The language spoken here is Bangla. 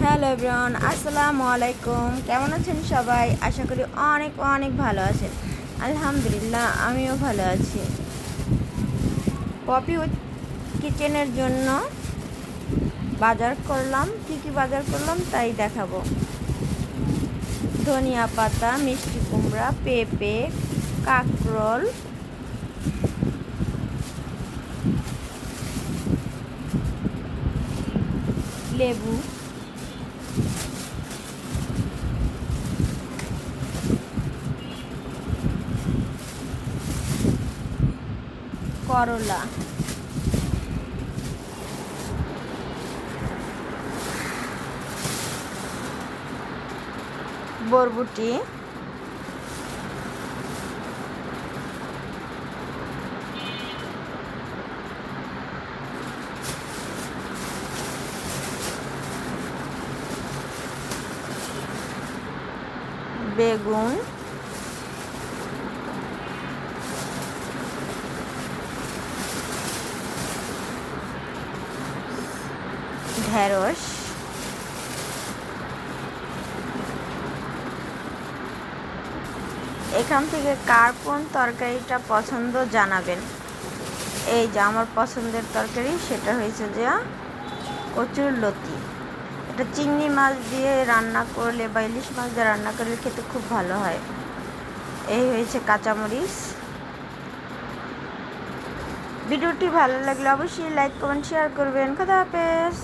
হ্যালো এভরিওয়ান, আসসালামু আলাইকুম। কেমন আছেন সবাই? আশা করি অনেক অনেক ভালো আছেন। আলহামদুলিল্লাহ, আমিও ভালো আছি। পপি উইথ কিচেনের জন্য বাজার করলাম। কি বাজার করলাম তাই দেখাবো। ধনিয়া পাতা, মিষ্টি কুমড়া, পেঁপে, কাঁকরোল, লেবু, করলা, বরবটি, বেগুন, ঢেঁড়স, এখান থেকে কার কোন তরকারিটা পছন্দ জানাবেন। এই যে আমার পছন্দের তরকারি, সেটা হয়েছে যে কচুরলতি। এটা চিংড়ি মাছ দিয়ে রান্না করলে বা ইলিশ মাছ দিয়ে রান্না করলে খেতে খুব ভালো হয়। এই হয়েছে কাঁচামরিচ। ভিডিওটি ভালো লাগলে অবশ্যই লাইক কমেন্ট শেয়ার করবেন। খোদা হাফেজ।